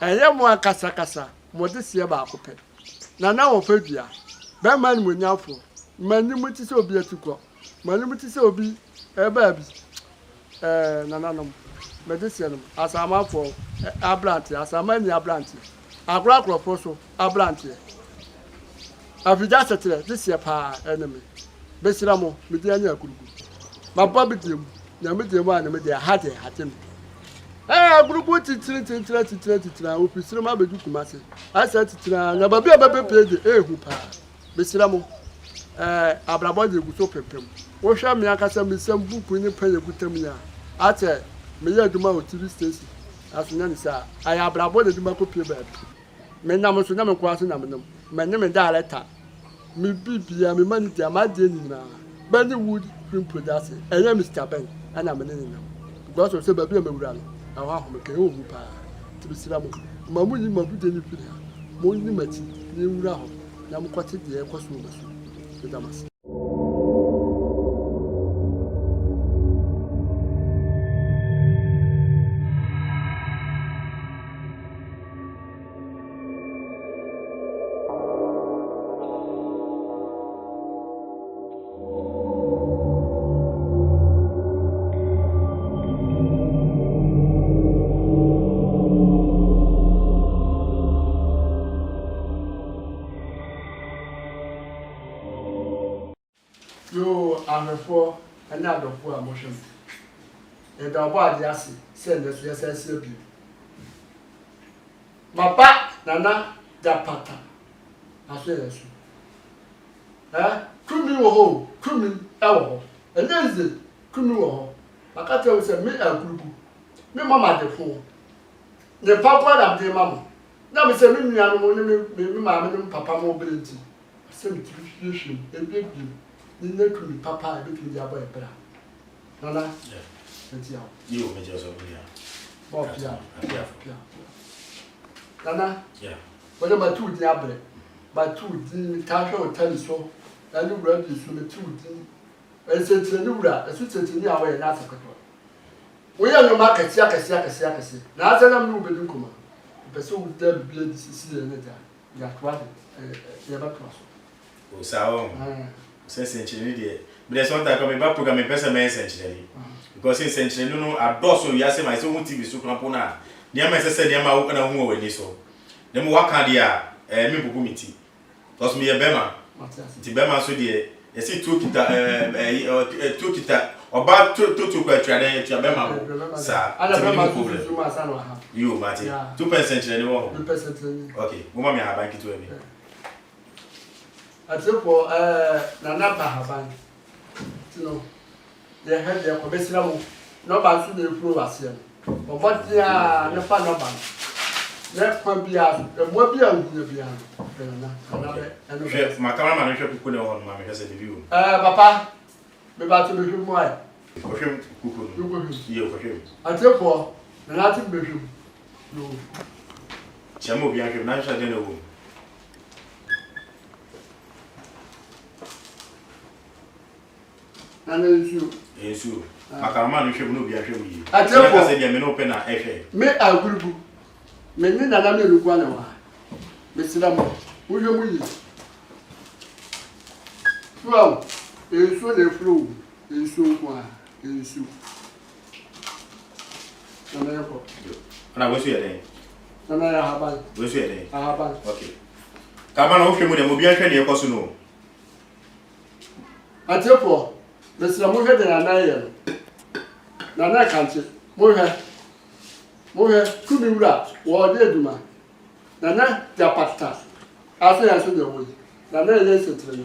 ɛyɛ mo akasakasa mo de sie ba akopɛ na wo fa dua be man mo nyafo mani mo ti sɛ obi atukɔ mani mo ti sɛ obi ɛba bi nananom me de sie no asamafo abrante asamani abrante akorakorofo so abrante afija setere de sie pa enemy be sira mo me de anya akurugu mabba bi dem na me dem ana me de hate hatem gurupu titira ofisiri ma bedu kumase asa titira na babi ababe page ehu pa be sira mo abrabo de guso pepem wo hwa me akasa me sam buku ni panye gutam ya ate me ya duma o tv station asunya ni sa aya abrabo de duma ko pie ba me nam so na me kwa so na me nam me ne me director me bibia me manager ma de nyina Bennywood Film Production enya Mr. Ben ana me ne nam because so babi am wura no awa ho me ke o hu pa tibisira mo mamu ni mabude ni firi mo ni mati ni wura ho na mo kwate de e kwaso mo so damas amefo ene adofo amohwem e da bo ade ase se ne so yesase bi baba nana da pata aso yeso kumi wo ho kumi ewo eneze kumi wo ho akate wo se me agurubu me mama de fo ne papa da de mama na me se me nua no mo ne me mama ne papa mo brenti se me tiri ebi ni kumi papa e bi ya boy bra nana ntia you me just over here bob ya nana wona ma tu di abre ba tu di ta hwe hotel so ani wura bi so me tu di e se tire ni wura e su tire ni awo ye na asakoto wo ye no market ya kase na asa na mu be di kuma be so wo da bi di sisi ne da ya kwa ya ba kwa so o sawo century dey but there's one time come back program in person me century because in century no adoso you say my so TV so krampo na dia me say dia ma wo na hu wani so dem waka dia me bubu miti because me ye bema ti bema so dey e say two kita oba to kwa twa den twa bema sa bema problem you mati 2% ni wo 2% okay wo ma me ha bank to e Atipo nana bahaban tino ye head ye ko besira mo no ba su de furo wase no obodia ne fa no ba ne kwa bia mo bia ngu bia na be eno chef ma cameraman no chef kuku ne ho no ma me hese de view papa me ba to be hwu mo ai ko chef kuku no ye ko chef atipo nana ti be hwu no chamo bia chef na sha de no ana nsu makarama no hwem no bia hwem yi atipo se dia me no pe na ehwe me agurubu me ni nana me lukwa na wa me sira mo wo hwem yi wow ensu le flow ensu kwa ensu nana yako ana wo su ye den nana ya haban wo su ye den haban okay kama na wo hwem de mo bia hwe ne ekoso no atipo Mr. Muhe na ye na kanche Muhe kumi wura wo de duma na japata aso ya so de wo na ye setre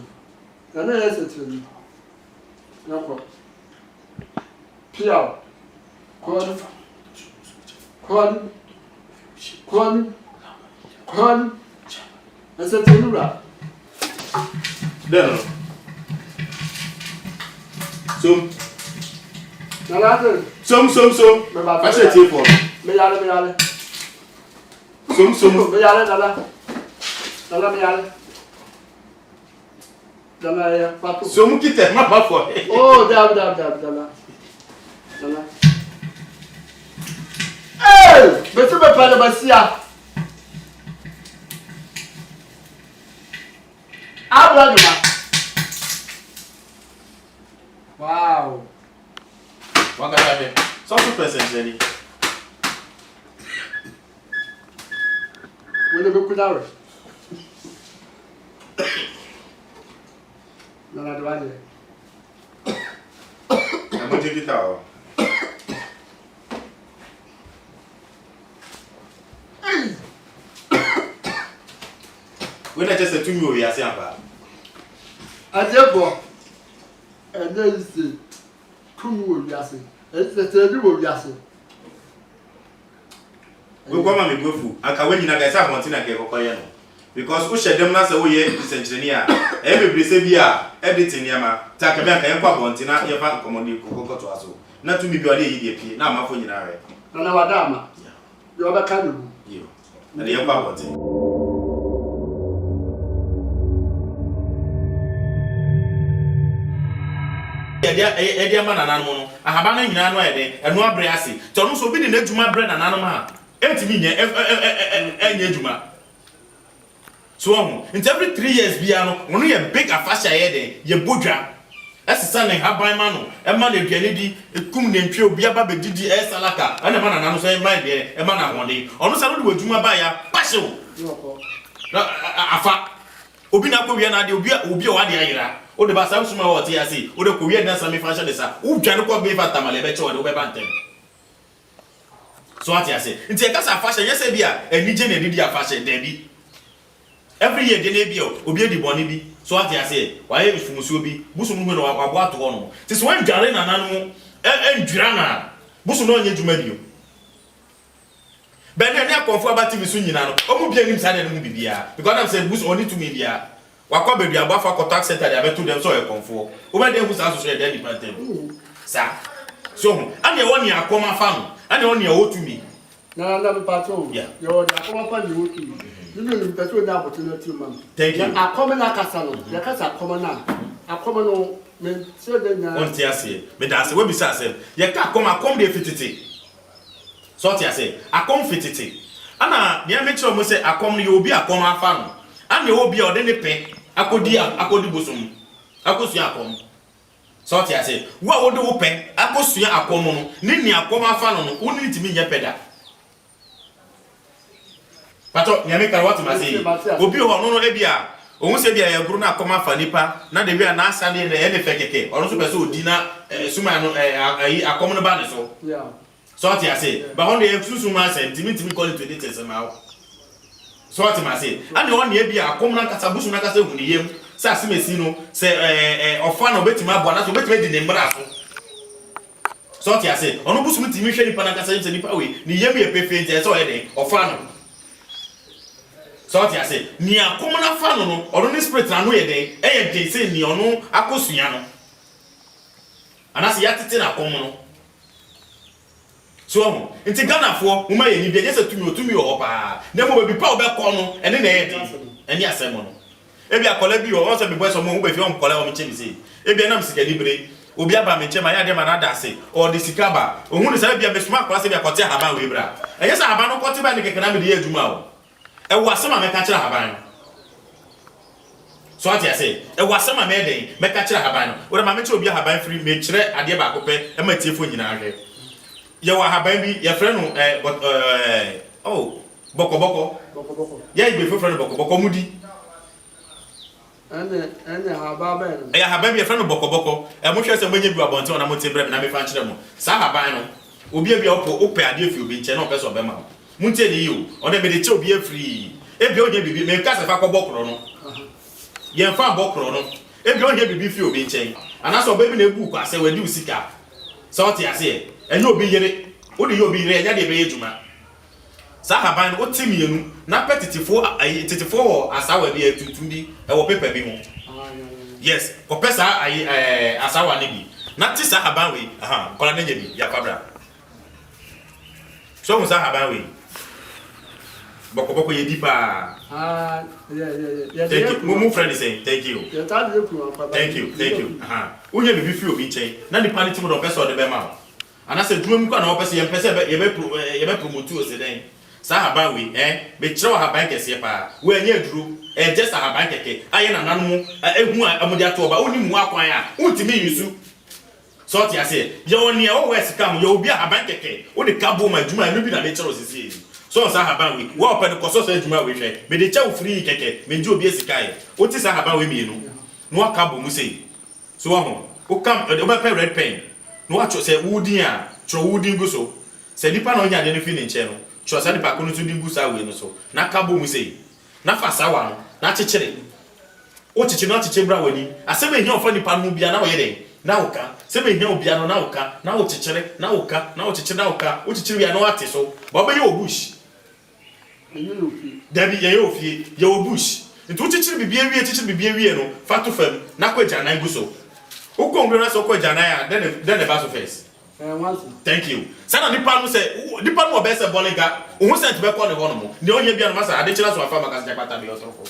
na ko piao kon ese tenura no Som. I said tea for. Me yale. Som. Me yale dala me yale. Dala ya patu. Som kite ma ba for. Oh, dala. Hey! para basia. Abraduma. Wow. Wanga sabe. Só pro presente ali. Wele be kudawe. Nana dwale. Amo de guitarra. When I just said to you, we are saying about. Ajebo. Ene ise. Kumu wo wiase. Ese tebi wo wiase. We go ma me go fu. Aka when you na guys have wanting na ke kokoye no. Because we share them na say we ye engineer. E be say bia editing ya ma. Ta ka me aka ye kwa wanting na ye fa command ko to aso. Na to me bi ole yi de pie na amafo nyina re. Na wadama. Yo ba ka do. Yo. Na ye kwa wanting. Edia ma nanan mo no ahaba na nyina no ede eno abre ase to no so bi de adwuma bre nanan ma entimi nye enye adwuma so every 3 years bia no ono ye big afasha ye de ye bodwa asesa ne haban ma no e ma na aduane di ekum ne ntwe obi aba bedidi e salaka ana ma nanan so e ma de e ma na honde ono sa no de adwuma ba ya pashe wo afa obi na ko wi na de obi o wa de ayira o de ba sam suma wo ti ase o de ko wi na sam mi fashion de sa u dwane ko be fa tamale be che o de o be bantem so ati ase nti e ka sa fashion yese bia enije na didi fashion de bi every year de na bi obi edi boni bi so ati ase wa ye fumusu obi busu mu no wa bo ato no ti so wan dware na nanu ndwira na busu no onye dwuma bio ben na akonfo abati bisu nyina no o mu bia nim sa na mu bibia because am say busu oni to me bia wakwa bedu abafa ko tax center dey abeto dem so e konfo o be dey hu sa so so dey department sa so ane woni akoma fa no ane woni e otumi na pato yo da akoma fa ni otumi ni pato na opportunity man thank you akoma na kasa no ya kasa akoma no me se de nya on ti ase me da ase we bi sa ase ye ka akoma dey fitete so ti ase akom fitete ana dia me kire mo se akom no ye obi akoma fa no ane obi o de ne pe akodi bosom akosu akom so ti ase wo de wo pe akosu akom no ni akom afa no wo ni timi nya peda pato nyame ka what ma say obi ho no e bia ohun se bia ya guru na akom afa nipa na de bia na asa de ne fe keke ono so pe so odi na suma no akom no ba ne so yeah so ti ase ba ho de susu ma se timi call it 20 tese ma so what ma say and one ye bia akom na kasa busu na kasa hu ni yem se asemesi no se ofa na obetima abo na so obetima di ne mbra so what ya say ono busu no timi hwe nipa na kasa se nipa we ni yem ye pefe nje se o ye de ofa no so what ya say ni akom na fa no ono ni spirit na no ye de e ye de se ni ono akosua no anase ya tete na akom no so nti Ghana fo uma ye ni bia je tumi o pa na mo be pa o be ko no ene na ye de ene asemo no e bia kola bi o se be boy so mo be fi o kola o me chemi se e bia na msika libre obi aba me chema ya de ma na da se o de sikaba ohun ni se bia be suma kola se bia kote haba we bra enye se haba no kote ba ni keke na me de adwuma o e wo asema me ka kire haba no so ati ase e wo asema me de me ka kire haba no o de ma me che obi haba free me kire ade ba ko pe e ma tiefo nyina ahwe ye wa haban bi ye frɛ no boko ye be frɛ no boko mudi ene haba ba no ye haban bi ye frɛ no boko e mo hwɛ sɛ mo nya bi abonte ona mo te brɛ na me fa nkyerɛ mo sa haban no obi bia opo ade afi obi nkyɛ na opɛ sɛ obɛma mo ntie ne yi o ona me de che obi afiri e bia onya bibi me ka sɛ fa kɔ bokoro no ye fa bokoro no e bia onya bibi fi obi nkyɛn ana sɛ obi na ebu kwa sɛ wadi usika sɛ ɔte ase enye obi yere o de obi yere enya de be yeduma sa haban o timienu na petitifo titifo asawa bi etuntun bi e wo paper bi ho yes ko pesa asawa ne bi na ti sa haban we kola na nya bi ya kwabra so mo sa haban we boko ye di pa yeah thank you mo friend say thank you thank you unya bi fi obi nchen na di paniti mo do pesa o de be ma ana se dwum kwa na opese ye pese ye be promote o se den Sahaba we be chiro haban kese pa we anya duru just haban keke aye na nanu ehu amudi ato ba oni mu akwan a untimi yusu so ti ase ye oni e o west kam ye obi haban keke o de kabo ma djuma no bi na be chiro sisi so sahaban we wo open ko so djuma we hwe me de cha free keke me nji obi esika ye o ti sahaban we mienu no akabo mu sei so wo o kam o ba pe red pen no acho se wudin a tro wudin go so se nipa no nya de no fi ne nche no tro se nipa ko no tudin go sa we no so na kabo mu sei na fa sawa no na chechire o chichi no chichi bra wani asebe hia ofo nipa no bia na wo yede na uka sebe hia obia no na uka na wo chichire na uka na wo chichire na uka o chichire ya no ate so ba be ye obush Dabi ye ofie ye obush ntu chichire bibia wie chichire bibia wie no fatu fam na kwaja na guso ukongre na so kwaja na ya then the bass face thank you sana nipa no say nipa no obese bolinga ohun sent be call ne hono mo ne onye bia no masa ade chira so afa maka jakpata bi osofo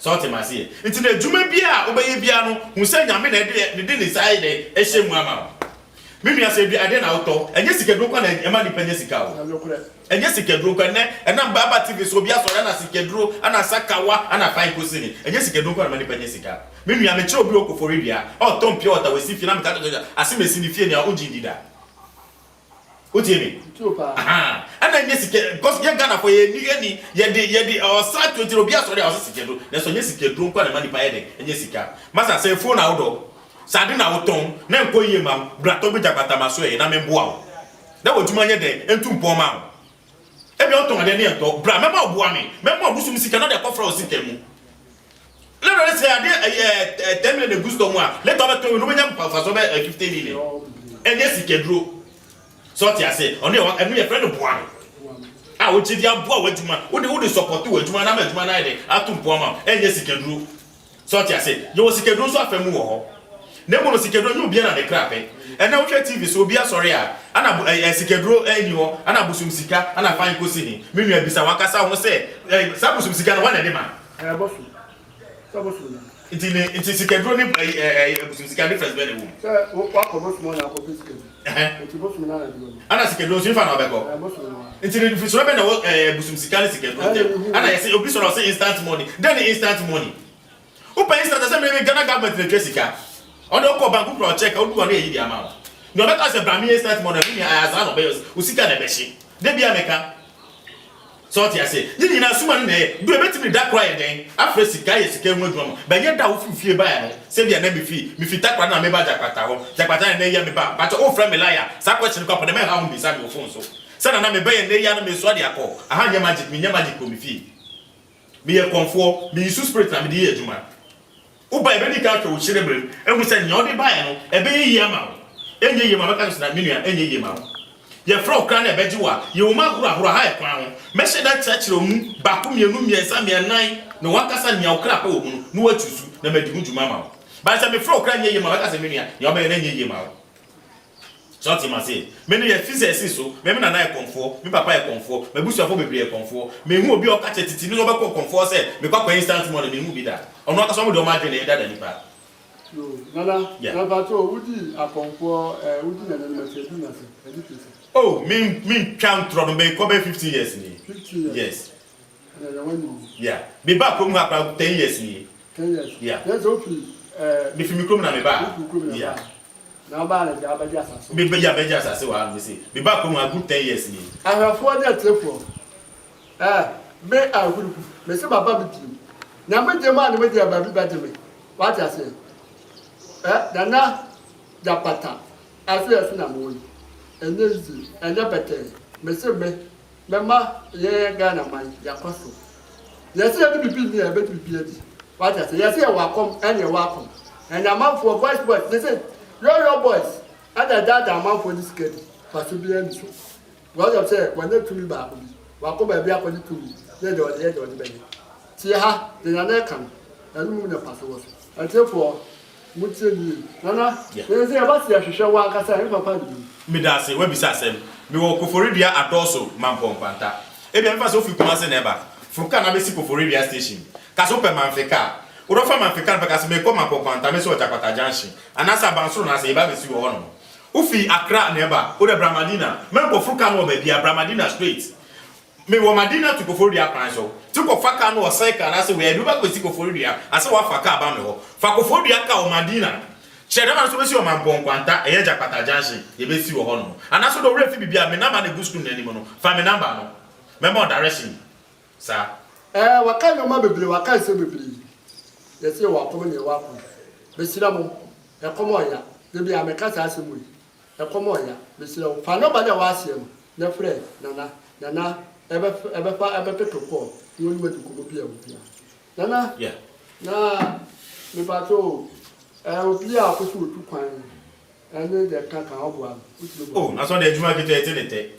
so te masie nti na djuma bia obeye bia no hu say nyame na de ne sai de ehyemu ama mimi ase bi ade na auto enye sikedo kwa na ema ni penye sika o enye sikedo kwa ne na baba tv so bia so na sikedo ana sakawa ana fine kosini enye sikedo kwa na ni penye sika mimi ame che obi okofori bia o tom pia ota we si fi na me ka to asimesi ni fie ni a oji dida Utimi. Aha. Ana nye sike because ye Ghana for ye ni ye di o sa 20 obia so dey o sikedo. Na so nye sikedo nkwa na mani pa ye de nye sika. Masa say phone na odo. Sa de na oton na nko yie mam brato bi jakpata maso ye na memboa o. Da wotuma nye de entu mpo ma o. E bi oton ade ne ento bra mema oboa me. Mema obusum sika na de kofra o sika mu. Let us say ade 10 million de gusto mu a. Let over to no menya mpa fa so be 15 million. Enye sikedo. So ti ase oni enu ye friend boa ah o chidi aboa waduma wo de support waduma na maduma na ide atu boa ma enye sikedru so ti ase yo sikedru so afemu wo ho na mo no sikedru nyu bia na de krape na wo hwe tv so obi asori a ana sikedru eni ho ana busum sika ana fan ko sini menu abisa wakasa ho se sa busum sika na wana de ma bosu so bosu Inti sikedru ni busum sika difference be ne wo so wa ko bosu mo na ko sikedru ana sikedru so fa na obeko inti ni so be na wo busum sika ni sikedru ana yesi obi so na say instant money then instant money upa instant say me Ghana government na sika odo ko bank pro check odu na yi di amount no be ka say bra me instant money ni asa no be usika na be shi de bia meka so ti ase ni na suma ni ne do ebetimi da cry den afre sika ye sika mu adwuma ba ye da wo fifie ba ya no se bia na me fi takwa na me ba jakpata ho jakpata na ye me ba but o fra me liar sa question ko pode me ha hu bi sa me phone so se na me ba ye ne ya na me so de akọ aha nya magic ko me fi me ye konfo me use spirit na me de ye adwuma o ba ebe ni ka to hire brem ehu se nya o de ba ya no ebe ye ama enye ye ma ka so na menu enye ye ma ye fro kra na beji wa ye wo maguru ahoro ha e kwan ho me she da chachiro mu ba ko mienu miensa mienan na wakasa nya okra pa wo mu no watusu na madihu djuma ma ba se me fro kra nye ye ma wakasa menu ya ye oba ye na nye ye ma so ti ma se me no ye physics so me na e konfo me papa e konfo me busu afo bebre e konfo me hu obi o ka chetiti ni so be konfo se me kwa instant money me hu bi da ono aka so mo de o ma dwene e da nipa nana na ba to udi akonfo udi na na se du na se education. Oh, me count from be ko be 50 years ni. 50 years. Yes. Yeah. Be back from about 10 years ni. 10 years. Yeah. Yes, okay. Be fi mi krom na me ba. Yeah. Na ba na ja ba ja saso. Be ja be ja saso wa me say. Be back from a good 10 years ni. I have for that trip. Me a group. Me say baba bi ti. Na me je ma na me je baba bi ba je me. What I say? Dana japata. Aso yasu na mo yi. Enezi enya pete mesebe mema ye Ghana man yakoso yesi e bibi ni e be bibi edi what I say yesi e wakom enya wakom enya man for boys they say your boys and that man for this kid for to be any so what I say when they to me ba bi wakom ba bi akodi to me ye do be ti ha de na na kan enu na paso wo atefo muteni nana they say about ya hwehwe wa akasa e papa bi Me da se we bisa asem me wo koforidua adoso mampompanta e bia mfa so fi kuma se neba fruka na be si koforidua station ka so pe manfeka wo do fa manfeka na ka se me ko mampompanta me so jakpata junction anasa bansoro na se e ba be si wo no ufi Accra neba wo de Bramadina me ko fruka no ba bia Bramadina straight me wo madina to Koforidua kwan so ti ko fa ka no cycle na se we do ba ko si Koforidua ase wa fa ka ba me ho fa Koforidua ka o madina chere ma so be si o man bon kwanta e ya pata janse ye be si wo ho no anaso do refi bibia me number na go school na ni mo no fa me number no me more direction sa waka no ma bebre waka se bebre ye se wa ko ne wa ko be sira mo e ko mo ya de bia me ka sa se mo e ko mo ya be sira fa no ba de wa se mo na frɛ nana ebe peto ko woni ma ko mo bia obia nana yeah na me ba to obia ko so tu kwan ene de kan obua oh na so de adwuma kete etenete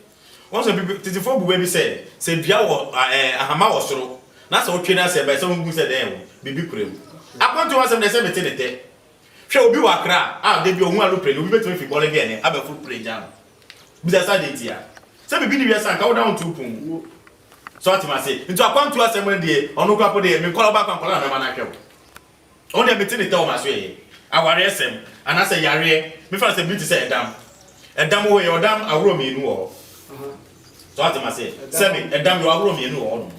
won so people titi fo bu we bi say bia wo ahama wo soro na so otwe na say ba say won gu say den bibi kurem akwanto wa say na say metenete hwe obi wa kra de bi ohun alo pre obi betumi fi ball again aba full play jam bi say sa de tia say bibi ni wi say ka wo down to pun so atima say into akwanto wa say mo de onu kwa po de me kola ba kwa na ma na hwe on de metenete o ma so ye aware esem ana say yare me fa say beauty say edam wo ye odam awro me nu o so atima say me edam yo awro me nu o no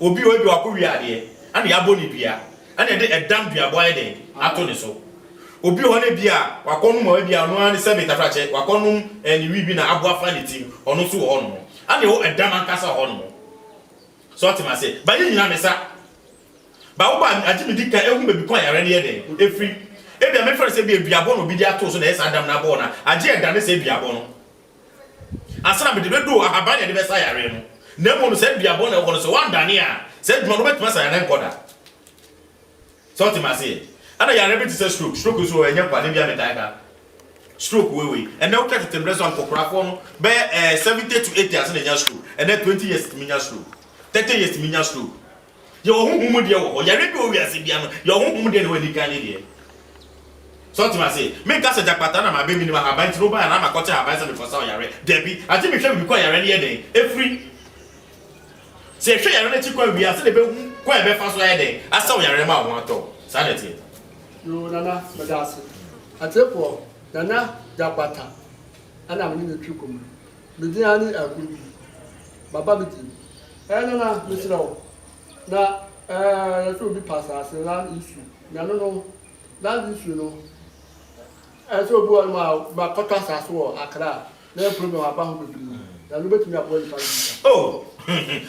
obi o bi akọ wi ade ana ya boni bia ana de edam bia boy de ato ne so obi ho ne bia wakonu ma bia no ani se betafra che wakonu ni wi bi na abo afa ne tim ono so ho no ana ho edam ankasa ho no so atima say ba yi nyina me sa ba wo ba agimi dika ehu be bi kwa yare ne de efri ebia me fere se bia bo no bi dia to so na esa adam na bo na age eda ne se bia bo no asana be de do ahabanya de be sa yare no na mo no se bia bo na ko no so wanda ne a se dwuma no betuma sa yare nkoda so atima say ana yare be say stroke so enye kwa ne bia me daika stroke we and now cut the breast on kokrafo no be 70 to 80 as na nya stroke and then 20 years to minya stroke 30 years to minya stroke yo huhumu de wo yare be o wi ase bia no yo huhumu de no wani kan ne de so atima say me ka se jakpata na ma be minimum haban tro ba na ma kote haban se me for sa yare debi ati me hwe bi kwa yare ne de every se hwe yare na chi kwa wi ase de be kwa e be fa so de asa yare ma wo ato sa de tie yo nana badase atepo nana jakpata ana me ni twukom me di ani aguru baba bi ti nana me sirawo na ya so bi pasa ase na issue na no that issue no so bu ma kota saso akra na problem aba ho bebi na no betumi abo ni fa oh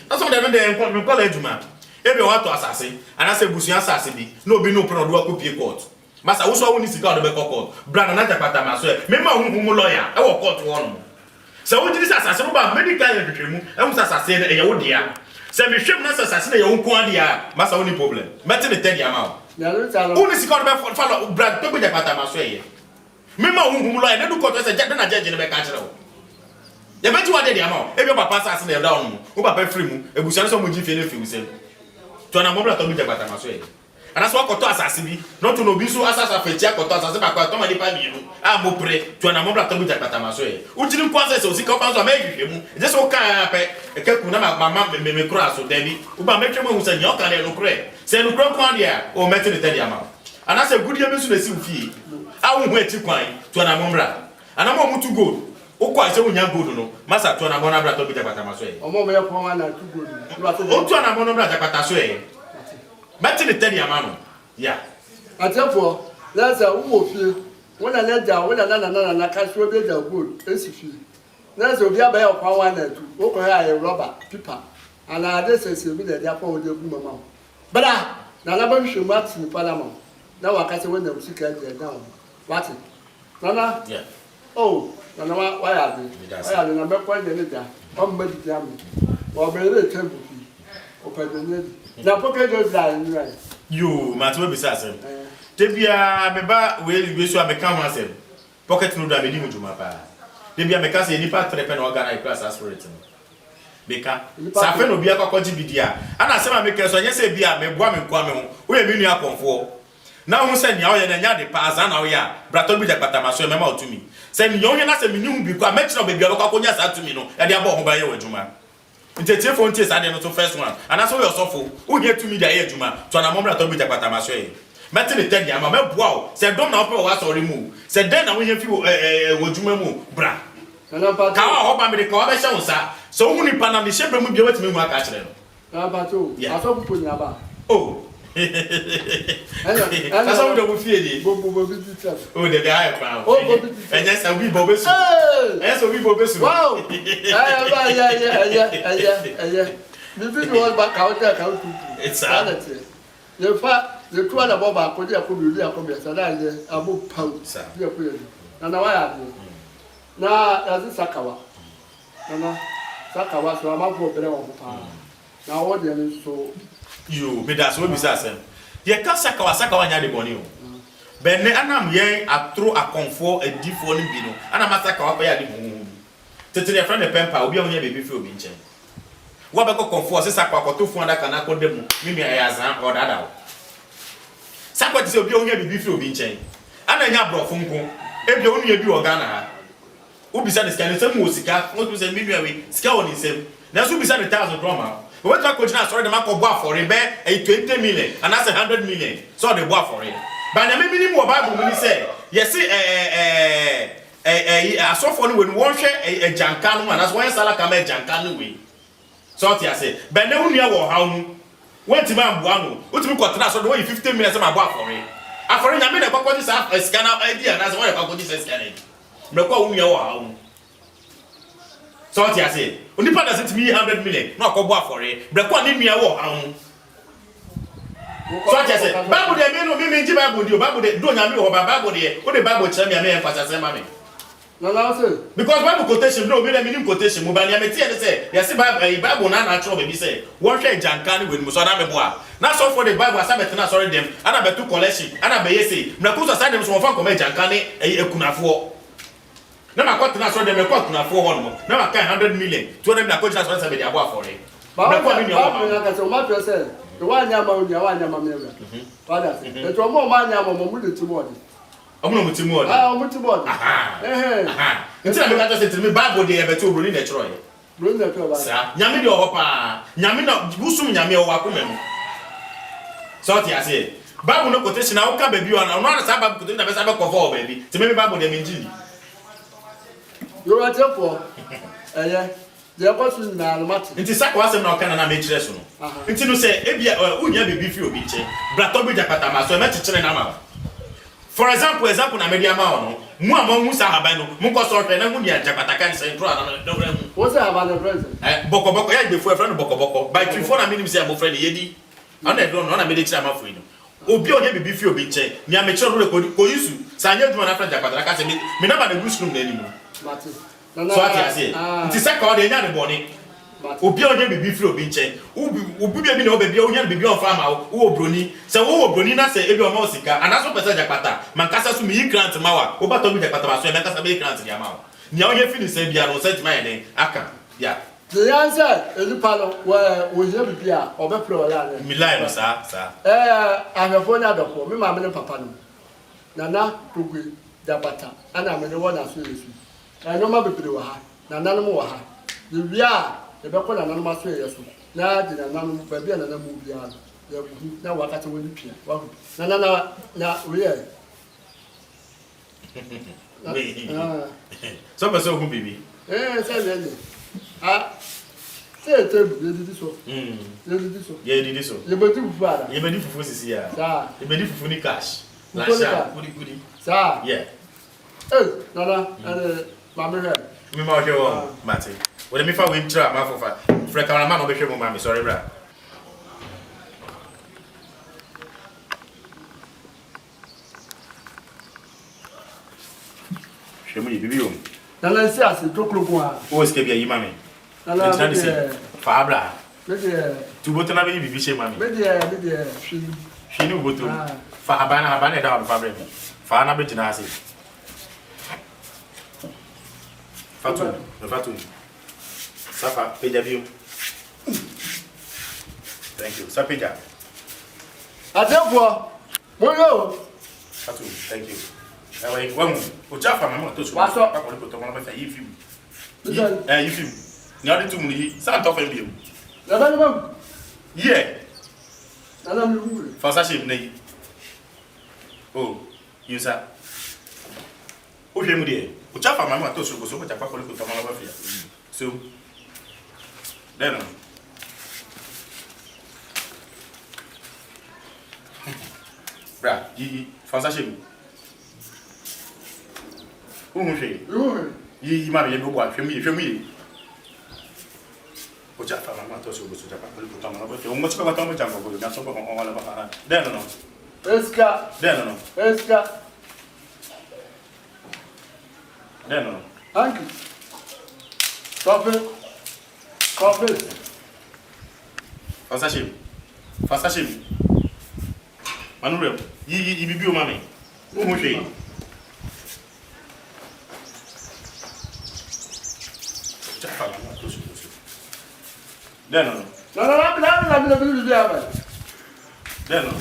aso de me call ejuma ebe wa to asase ana se busu asase bi na obi no pro do akopie court masa wo so woni sika do be court brand na jakpata ma so me ma hu lawyer e wo court wo no se wo jiri asase no ba medical ehwehwemu e hu asase e ye wo dia se me hwem na asase na ye wo ko dia masa woni problem meti ne tedi ama na no ta woni sika do be follow brand to be jakpata ma so ye me ma hu lawyer na do court se jade na judge ne be ka kire wo ye beti wa de dia ma e be papa asase na ye down no wo papa free mu ebusia so mo ji fie ne fi usem to na mo bla to be jakpata ma so ye ana so akoto asase bi no to no bi so asasa fechi akoto asase ba kwa to ma nipa bi no a mo pre to na mo bla to bi jakpata ma so ye ujiri nkwanse se osika pa so ma ehwehwe mu je so ka pe ekaku na mama me kura so dabi u ba metwe mo hu se nyoka le no kure se no kura kwan dia o meti ne tedi ama ana se gudia bi so na si ufie a wo hu ati kwan to na mo bra ana mo mutu gold o kwa se wunya gold no masa to na mo na bra to bi jakpata ma so ye o mo me ko wa na tu gold o to na mo no bra jakpata so ye meti ne tedi ama no ya atepo lasa wo fie wona na ja wona na ka so be ja gold esifi lasa obi aba ya kwa wa na tu o ko ya ye rubber pipa ana ade sese bi de dia fa o de gu mama bra na la ba hwe mu ati pa la mo na wa ka se wona musika je down wati nana yeah oh nana wa ya de na be kwa de ne ja o mba di ja mi o be re table fi o pa de ne na poke do da ni right yo matwe bi sa asem tebia meba we so ameka ho asem pocket no da me di mujuma pa tebia meka se nipa trepe na organize class aspirate no beka sa fe no bia kwakoji bidia ana asem ameka so nya se bia me boa me kwa me ho wo ye minu akonfo na ho se nya wo ye na nya de pa za na wo ya brato bi jakpata maso me ma otumi se nya wo ye na se minu hu bi kwa me kira bebia kwakonya sa atumi no ya de abo ho ba ye wadwuma ntete fo ntie sa de no to first one ana so we osofo wo ye tumi da ye adwuma to na mo brato bi jakpata maso ye meti ne tedi ama me boa o se dom na ope wa sorry mu se den na wo ye fi wo adwuma mu bra nana pa ka wa ho ba me de ka wa be hye wo sa So who ni pana ni shebre mu bi wetimi hu aka kire no. Na ba to. Aso pupo ni aba. Oh. Asa wo do mu fie di. Bo bi tita. Oh de guy pa. Oh bo bi tita. Enya sa bi bo besu. Enya so bi bo besu. Wow. Yeah. Bibi ni won ba ka o da ka o tutu. It's a. Ye fa ye tuwa na bo ba ko di akobi ri akobi sa da ye abo pau. Di akobi. Na wa ya di. Na yazi sakawa. Na sakawa so amafo bere won pa. Na wo de ni so Yo, me that's what we say. Ye ka sakawa nya de boni o. Ben ne anam ye atro akonfo adifo ni bi no. Ana masakawa pa ya de hu. Tete ne friend pempa obi a hu ye baby fi obi nchen. Wo be ko konfo se sakawa ko to fu anda kana ko dem mimi ayazan o dada o. Sakwa ti se obi a hu ye baby fi obi nchen. Ana nya brofo nko. Ebi onu ye bi o Ghana ha. Ubisa ne scan sem wo sika, wo tu se mimi awe. Sika woni sem. Na so ubisa ne 1000 drama. We try to now sorry the man ko boa for it be 20 million and that's 100 million. So the boa for it. But na me minimum Bible when say yes so for when one share a jankan man that's one sala come a jankan we. So ti say but na unu ya wo ha unu. When ti man boa no, utimi ko tena so the way 15 million say ma boa for it. Afore nya me na kwakwo this scanner idea na so one kwakwo this scanner. Me ko unu ya wo ha unu. So what you say? Onipa does it me 100 million. No akobo afore. Breko ani nua wo ahun. So what you say? Bible dey me no me nji Bible dey o. Bible dey do nyame wo Bible dey. O dey Bible kire me am emphasize ma me. Na say because Bible quotation no me dey quotation mo ba ni am tie dey say. Yes Bible na na tro be say. Won hwe jankan we mu so na me bo a. Na so for the Bible asabet na sorry dem. Ana betu collection. Ana be yesi. Mraku so side dem so won fa come jankan ekunafo. Na ma kwat na so dem kwat na fo ho no na ma kan 100 million to dem na coach na so say be dey abo afore ba kwa mi na ka so ma to say the one nyama unya wa nyama me bra father say the to mo ma nyama mo mu de ti mo de omo no ti mo de mo ti mo de nti na me ka to say me Bible dey e be to obroni na chiro ye bro na to ba sa nyame de ho pa nyame na busum nyame o wa ko mem so ti ase Bible no quotation na o ka ba bi o na na sa Bible quotation na be sa be cover o ba bi ti me Bible dey me nji you are therefore the apostle na almati nti sakwa asem na okana na me kire so no nti no say ebia unya bebi fi obi che brato bi jakata ma so e mechire na ma for example na media ma no mu amonwu sa haban no mu ko so hwe na hu dia jakata kan say intro na do bra hu wo say haban the president boko ya gbefu e friend boko by telephone na minim say am friend yedi ana e do no na me de kire ma fo yi no obi onye bebi fi obi che ni am kire ro ko yusu sa anya duma na friend jakata ka say me na ba na group room na ni mu so what you say nti saka o de nya de boni obi onye bibi firi obi nche obi bi na obi onye bibi on farm wo obroni se wo obroni na se ebi o ma osika anaso pesa jakpata man kasa so mi grant mawa o ba to bi jakpata ba so e kasa be grant ya mawa ni onye fini se bia no set my den aka ya the answer elu palo wo je bibi a o be pro la na mi lie no sa ahefo na doko mi ma me ne papa no nana togwe jakpata ana me ne wo na so yesu no ma bebere wa ha na nanom wa ha de wia e be ko na nanom aso yeso na de na nanom ba bia na nanom bia ya hu na wa ka te woni pia wa hu na we so be so hu bibi say le say te bu ye didi so ye didi so ye bedi fufu ada ye bedi fufu sisi ya sa ye bedi fufu ni cash la sha kudi sa yeah nana mama here me ma hwe wo mate wo de me fa we ntra ma fofa frɛ cameraman no be hwe mo ma me sorry bra hwe mo bibi o nana si ase tokrogo a o ske bia yi ma me nana ntra de fa bra me de tu boto na be bibi she ma me hwe ni boto fa habana da fa bra fa na be jina ase Fatou. Safa, peja view. Thank you. Sa peja. Adefo. Moyo. Fatou, thank you. Ewa wamu. O jafa mama to so. Waso. Ka ko to mo ba fa yi film. Yi film. Ni odi tu mu ni. Sa to fa bi. La ba ni mam. Yeah. Nana mi hu. Fa sa shape na yi. Oh, you sa. O hwe mu de. O jafa mama to so ko so ko jafa ko to mo ba fa. So Then bra, fansa shame. Who say? Yi ma be no boy, hwemi. O ja fa ma to so go so ja pa ko to ma ba. O mo chi ba to mo ja ko go, na so ko on wala ba. Then no. Eska. Then no. Eska. Then no. Thank you. Coffee. Fansa shame. Manu yi bibi o mami. O mo hwe. Chafa ma to so. Den no. No. Den no.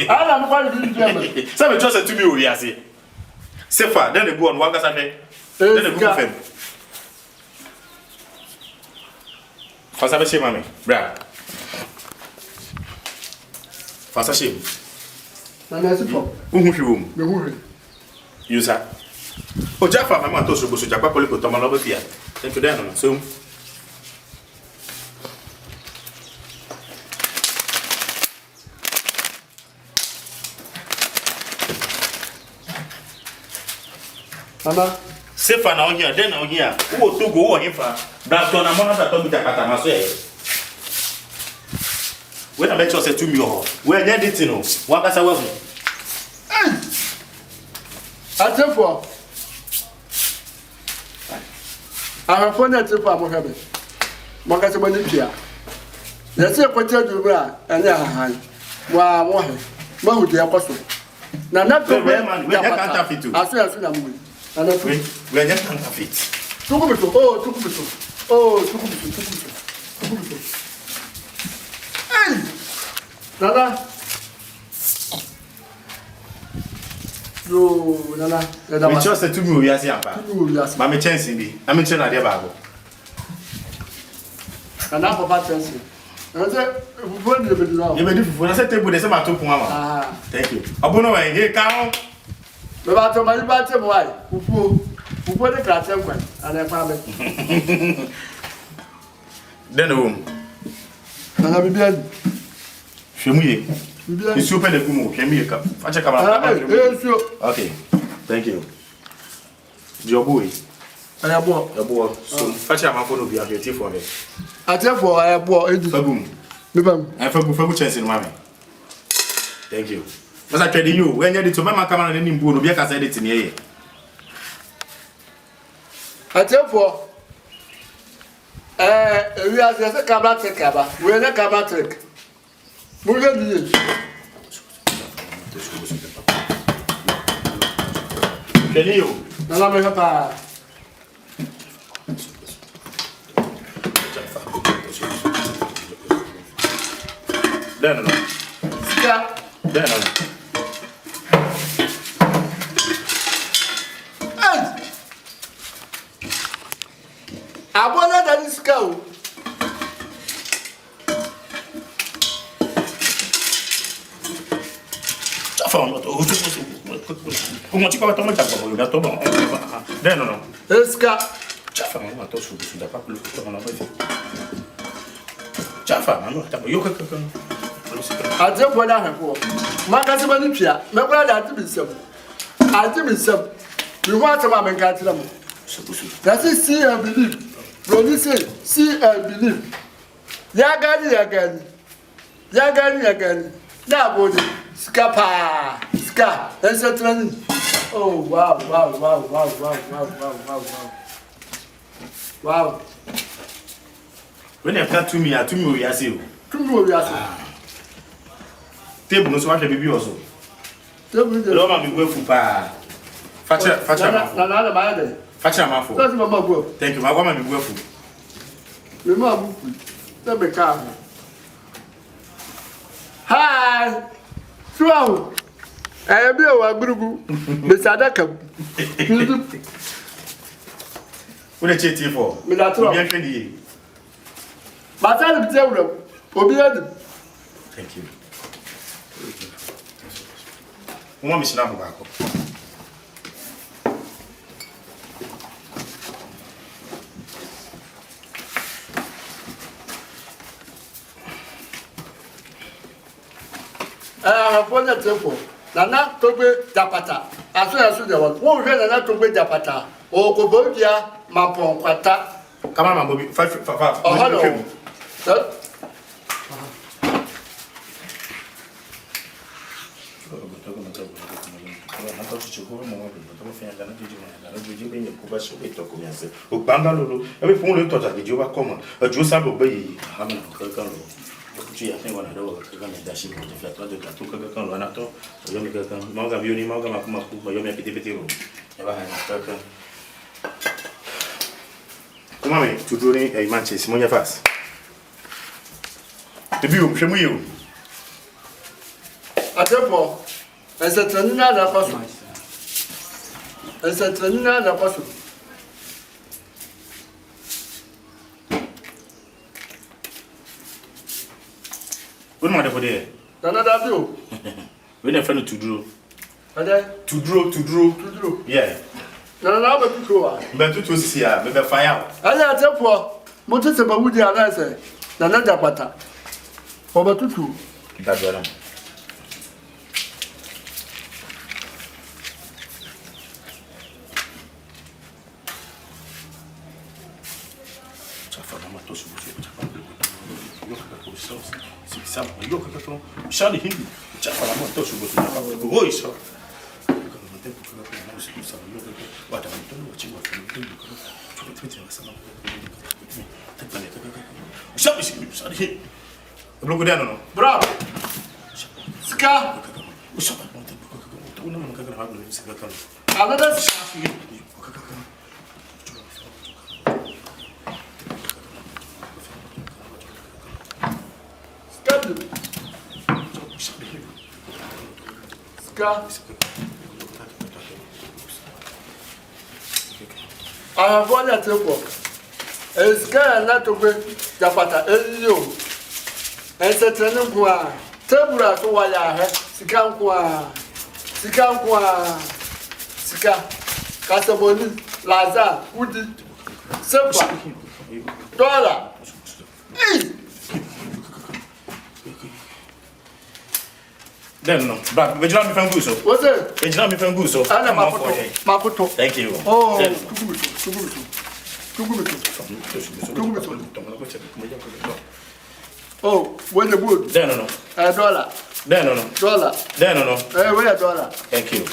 Ala mo kwa bibi bibi. Sabe just to me o wiase. Sefa, den dey go on waka sa hwe. Den dey go fem. Fansa be shame mami. Bra. Fansa shame. Na si fo. Uhu hwe wo mu. Me hu hwe. Yusa. O jafa mama to so go so japa ko le ko to ma lo be fia. Thank you den no. So Mama, Sefa na ohia, den na ohia. Wo to go wo hifa. Bra to na mo na to bi jakata ma so e. We na make sure say to me ho. We nya dit no. Wa kasa wa hu. atefo. Ahafo na atefo amohebe. Mo ka se mo ni pia. Yesi ekwote du bra, ene ahan. Wa mohe. Ma hu de akoso. Na na to we counterfeit. Aso na mu. Ana fu. We nya counterfeit. Tukubiso. Hey! Nana. Yo, Nana. Me just say to me we are see ampa. Ma me chance bi. Na me chance na dey baago. Nana papa chance. Na say fufu ni be do. You be di fufu na say table dey say ma to pun ama. Ah. Thank you. Abono we he ka ho. Me ba to mo wai. Fufu ni kra tem kwan. Ana pa me. Den home. Nana bibia. Hwemuye. You super the kumu. Hwemuye ka. Fache kamera. Okay. Thank you. Your boy. Your boy. So fache amafo no bia hweti for me. Atefo ayabo edu. Fagum. Me bam. Fagu chance no mama. Thank you. Masa twede you. We nya de to mama kamera ni mbu no bia ka say de tine ye. Atefo we are just camera trick aba. We na camera trick. Mo ge di. Twede you. Nana me papa. Den no. Sika. Den no. Abona da sika o. Como tipo vai tomar chapa, eu já tô bom. Den no. Sika. Chafa mama to so da pa ko to na ba. Chafa mama ta yo ka. Atefo na hafo. Makase ba ni pia. Me kura da ati bisem. We want to make a tram. That is see and believe. Produce, see and believe. Yagani. Now go Scapa. Ska. That's a training. Oh wow. Wow. When you come to me we are see. Table no so wa bibi also. Table no ma mi go fu pa. Facha ma. Na ba de. Facha ma fo. That's mama go. Thank you. Ma go ma mi go fu. Me ma bu. Te be ka. Hi. Tuau. Bi o agrugu. Me sadaka. Wo le cheti fo. Me da tuau. Obi an hwedi. Ba ta le tewro. Obi adu. Thank you. Uma me ensinar a ahafo na tempo nana togbe japata aso de won wo hwe nana togbe japata o ko bodia mapon kwata kama ma bobi 5 oh hello o banga lolo e be fun le to ta ke jo ba komo e jo sa bo be yi ha me ko kan lo tu ya sen wana do ka me da shi mo te flat de ka tu ka kan lo na to yo me ka kan ma ga bioni ma ga ma kuma ku yo me piti ro e ba ha na ka kan kuma me tu do ni e Manchester mo nya fas te bi o hwe mu yo atepo ese trenina na kwaso ese trenina na kwaso What am I for there? Nana do. We never friend to draw. Ade To draw. Yeah. Nana ba tuko wa. But to see ya, me be fire. Ade atepo mo tete ba wudi ana se nana japata. Ko ba tutu. That one. Charlie Hindi, Chapa la moto su botu na ko oi so. Wata mtu wachi wa Charlie. Bloco de ano. Bravo. Ska. Another I have one at the book. A sky not to break Japata, you. And set a new one. Tabura to why I have Sikankwa, Sika, Casaboni, Laza, Woody, Sepa, Dollar. Then no, but we don't me guso. What's it? We don't me guso. Ana Makoto. Thank you. Oh, oh, when the wood. Then no. $1. Then no. Dollar. Then no. Where $1? Thank you.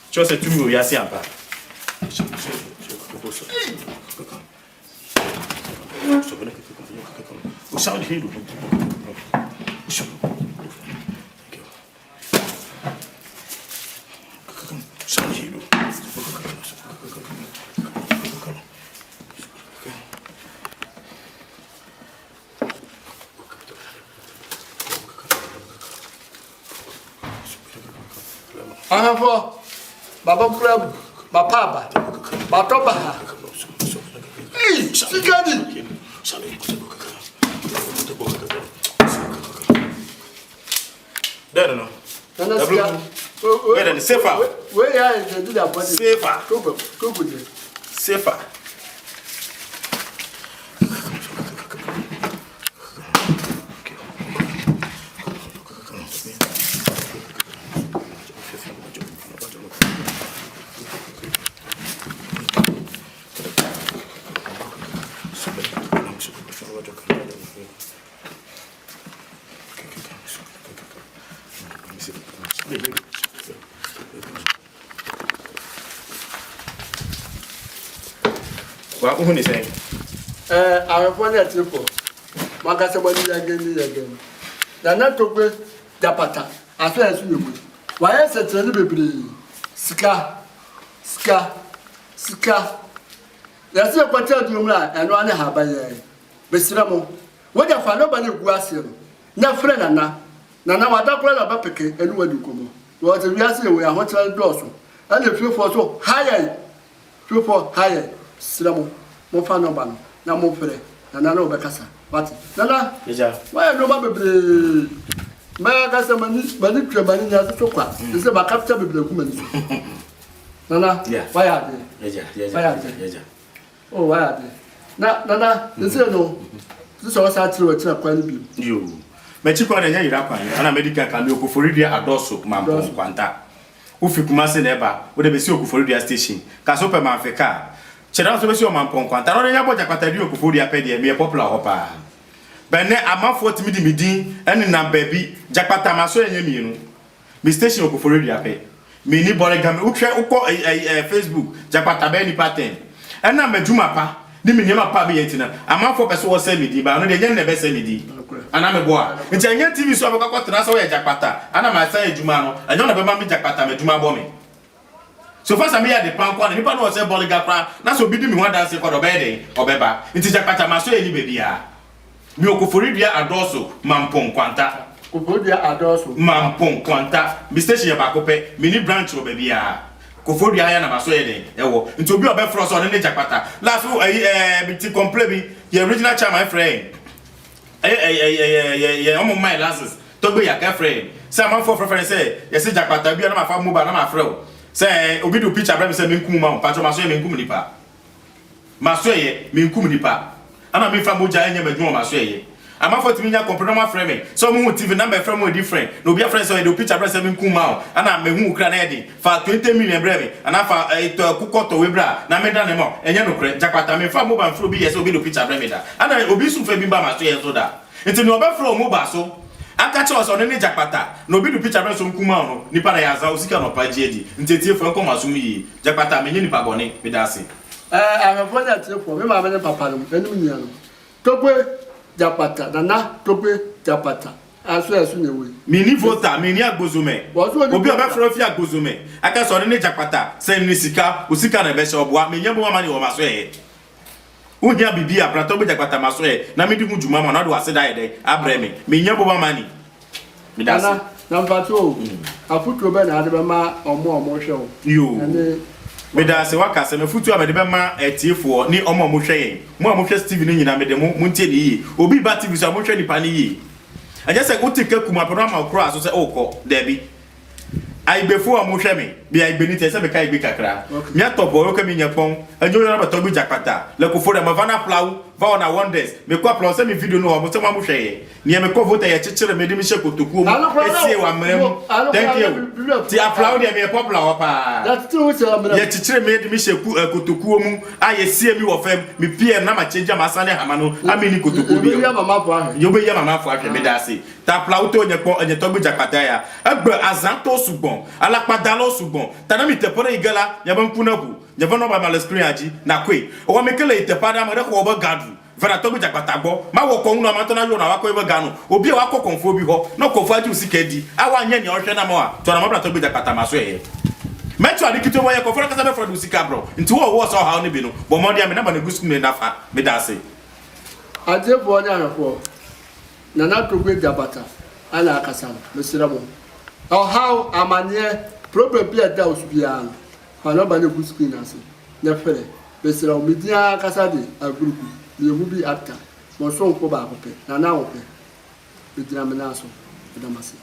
Just a 2 ya si ampa. O sound hero. Ahafo baba kura baba batoba sigadi There no. Where the safer? Where are you do that body? Safer. Go Safer. What who is saying? I have one at Triple. Magasabani again. Nana Togbe Japata, as well as you would. Why is it a baby? Sika. There's a quarter jumla and one have a Besramo. What if nobody was him? No friend, Nana Wadakla Bapeke, and where you come. What a reason we are much like Blossom. And if you for so higher, Slamo, Mofano, Namofre, and Nano Bacassa. But Nana, why no baby? My Gassamani, Banitra, has a chocolate. This is about capture with the woman. Nana, why are they? Oh, why are they? Nana, this is no. This was actually a quite you. mechi kwa na yira kwan ana medical kan Okuforidia adoso mampo kwanta ufi Kumasi na eba wo de besi Okuforidia station ka Superman Africa chera so besi o mampo kwanta no nya boja kwata di Okuforia pede me popular hopa benne amafo timi di midin ene na baby jakpata maso enye mienu mi station Okuforidia pe mi ni bore gam utwe uko Facebook jakpata be ni pattern ena meduma pa ni mi nyema pa be yetina amafo pese wo se midi ba no de nya na be se midi ana me boa nti anya TV so abakwa tena so we jakpata ana ma sa ejuma no anya na be ma mi jakpata meduma bo me so far some ya de pan kwa ni pa no se boliga kwa na so bi di mi ho dance kwa do be de obeba nti jakpata maso eni bebi a mi Okuforidia adoso mampon kwanta Okuforidia adoso mampon kwanta mi station ya bakope mini branch o bebi a Okuforidia ya na maso ede ewo nti obi obe fro so ne jakpata last bi complain bi your original chairman friend omo my last to gbe ya ka friend say am for friend say yes jakpata bi na ma fa mobile na ma friend say obi do picture bra me say me nkum ma patro maso ye me nkum nipa maso ye me nkum nipa ana me fa moja enye medwuma maso ye ama for timi nya compromise frame so mo TV number frame we different no be friend so e do picture bra say me nkum ma ana me hu kra na e fa 20 million bra me ana fa kukoto we bra na me da ne mo enye no kra jakpata me fa mobile fro bi yes obi do picture bra me da ana obi su fa bi ba maso ye so da enti no be fro mobile so aka che oso ne jakpata no bi do picture bra so nkum ma no nipa na ya za osika no pa je di enti tie fo nko maso mu yi jakpata me nye nipa bone me da se amefo na tie fo me ma me ne papa no enim nia no togwe jakpata nana togwe jakpata aso ne we mi ni voter mi ni agbozume obi oba fro fi agbozume aka so ne jakpata se ni sika osika na be se oboa me nya bo ma ni wo maso ye unya bibi aprato be jakpata maso ye na me di hu juma ma na do aseda ye abreme me nya bo ma ni me da se na mpato afutuo be na ade be ma omo hwe o yo me da se waka se me futu abede be ma etiefo ni omo hwe ye mo hwe Steve ni nyina me de mo ntie ni yi obi ba TV so mo hwe nipa ni yi aja se ko tike kuma program akro aso se okọ debi ai before mo hwe me bi ai benite se be kai bi kakra mi atobo yo ka mi nyapon anyo yo na bato bi jakpata le ko fore ma vana plau va na wonders me ko applaud se mi video no mo se mo hwe ni me ko vote ye chechire me de mi she kotoku mo esie wa mrem thank you ti applaud ye me popular pa that too so amrem ye chechire me de mi she kotoku mu aye sie mi wo fam mi pm na ma change ma sane hama no amini kotoku bi yo mama fo ahwe yo be ya mama fo ahwe me da se ta applaud to nye ko enye to bi jakpata ya egbe azanto sugbon alapada lo sugbon tanami te pore igala yaban kunabu yavano ba mal screen aji na kwe o mekele ite pada ma de ko ba gadu vera to bi jakpata gbo ma wo ko unu ma to na yo na wa ko ba ganu obi wa ko konfo bi ho no konfo aji usika di awa nya ni ohwe na ma wa to na ma bra to bi jakpata maso ye mecho adi kito wo ye ko fora kasa be fora usika bro nti wo so ha ni bi no bo mo dia me na ba na gusku me na fa me da se aje bo nya na fo na to gbe jakpata ala akasa mesira mo how amanye problem bi ada osubia no fa ba ne gusku na se na fere mesira o media akasa de agrupu ye hu bi atta mo so nko ba ko pe na wo pe medina me na so da mase